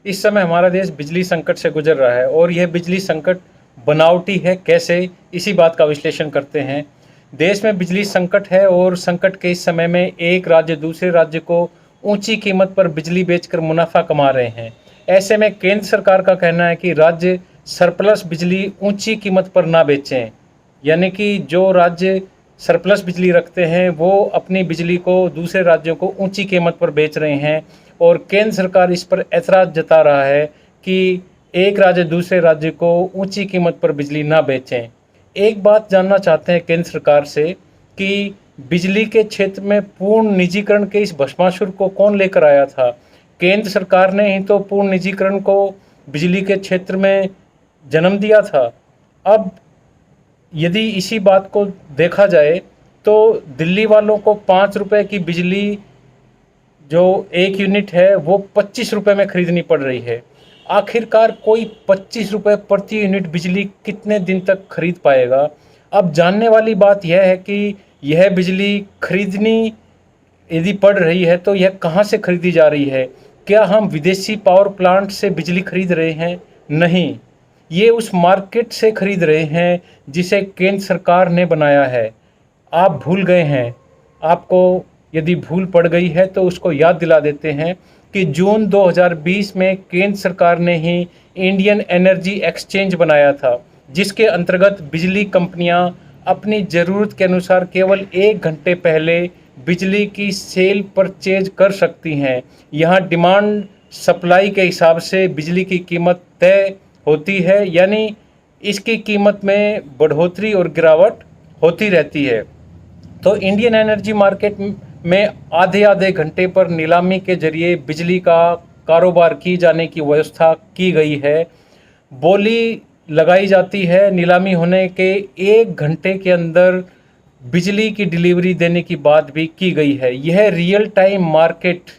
इस समय हमारा देश बिजली संकट से गुजर रहा है और यह बिजली संकट बनावटी है कैसे, इसी बात का विश्लेषण करते हैं। देश में बिजली संकट है और संकट के इस समय में एक राज्य दूसरे राज्य को ऊंची कीमत पर बिजली बेचकर मुनाफा कमा रहे हैं। ऐसे में केंद्र सरकार का कहना है कि राज्य सरप्लस बिजली ऊंची कीमत पर ना बेचें, यानी कि जो राज्य सरप्लस बिजली रखते हैं वो अपनी बिजली को दूसरे राज्यों को ऊंची कीमत पर बेच रहे हैं और केंद्र सरकार इस पर ऐतराज़ जता रहा है कि एक राज्य दूसरे राज्य को ऊंची कीमत पर बिजली ना बेचें। एक बात जानना चाहते हैं केंद्र सरकार से कि बिजली के क्षेत्र में पूर्ण निजीकरण के इस भस्मासुर को कौन लेकर आया था? केंद्र सरकार ने ही तो पूर्ण निजीकरण को बिजली के क्षेत्र में जन्म दिया था। अब यदि इसी बात को देखा जाए तो दिल्ली वालों को 5 रुपए की बिजली जो एक यूनिट है वो 25 रुपए में खरीदनी पड़ रही है। आखिरकार कोई 25 रुपए प्रति यूनिट बिजली कितने दिन तक खरीद पाएगा? अब जानने वाली बात यह है कि यह बिजली खरीदनी यदि पड़ रही है तो यह कहाँ से खरीदी जा रही है? क्या हम विदेशी पावर प्लांट से बिजली खरीद रहे हैं? नहीं, ये उस मार्केट से खरीद रहे हैं जिसे केंद्र सरकार ने बनाया है। आप भूल गए हैं। आपको यदि भूल पड़ गई है तो उसको याद दिला देते हैं कि जून 2020 में केंद्र सरकार ने ही इंडियन एनर्जी एक्सचेंज बनाया था, जिसके अंतर्गत बिजली कंपनियां अपनी ज़रूरत के अनुसार केवल 1 घंटे पहले बिजली की सेल परचेज कर सकती हैं। यहाँ डिमांड सप्लाई के हिसाब से बिजली की कीमत तय होती है, यानी इसकी कीमत में बढ़ोतरी और गिरावट होती रहती है। तो इंडियन एनर्जी मार्केट में आधे आधे घंटे पर नीलामी के जरिए बिजली का कारोबार की जाने की व्यवस्था की गई है। बोली लगाई जाती है नीलामी होने के 1 घंटे के अंदर बिजली की डिलीवरी देने की बात भी की गई है। यह रियल टाइम मार्केट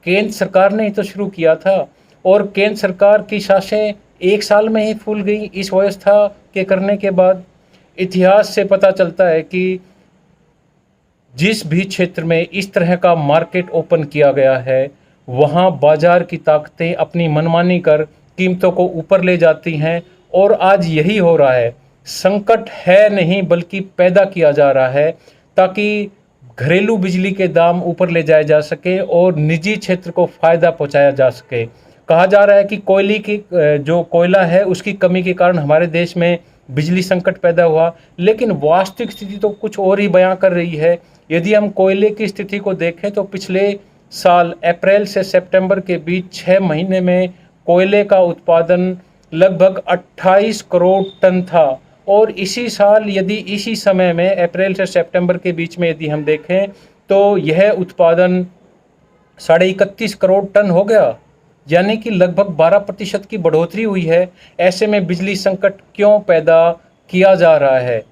केंद्र सरकार ने ही तो शुरू किया था और केंद्र सरकार की सांसें 1 साल में ही फूल गई इस व्यवस्था के करने के बाद। इतिहास से पता चलता है कि जिस भी क्षेत्र में इस तरह का मार्केट ओपन किया गया है वहाँ बाजार की ताकतें अपनी मनमानी कर कीमतों को ऊपर ले जाती हैं और आज यही हो रहा है। संकट है नहीं बल्कि पैदा किया जा रहा है ताकि घरेलू बिजली के दाम ऊपर ले जाए जा सके और निजी क्षेत्र को फ़ायदा पहुंचाया जा सके। कहा जा रहा है कि कोयले की जो कोयला है उसकी कमी के कारण हमारे देश में बिजली संकट पैदा हुआ, लेकिन वास्तविक स्थिति तो कुछ और ही बयां कर रही है। यदि हम कोयले की स्थिति को देखें तो पिछले साल अप्रैल से सितंबर के बीच 6 महीने में कोयले का उत्पादन लगभग 28 करोड़ टन था और इसी साल यदि इसी समय में अप्रैल से सितंबर के बीच में यदि हम देखें तो यह उत्पादन 31.5 करोड़ टन हो गया, यानी कि लगभग 12% की बढ़ोतरी हुई है। ऐसे में बिजली संकट क्यों पैदा किया जा रहा है?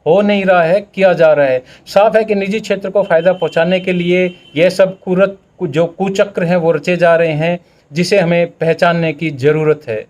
हो नहीं रहा है, किया जा रहा है। साफ है कि निजी क्षेत्र को फ़ायदा पहुंचाने के लिए यह सब जो कुचक्र हैं वो रचे जा रहे हैं, जिसे हमें पहचानने की ज़रूरत है।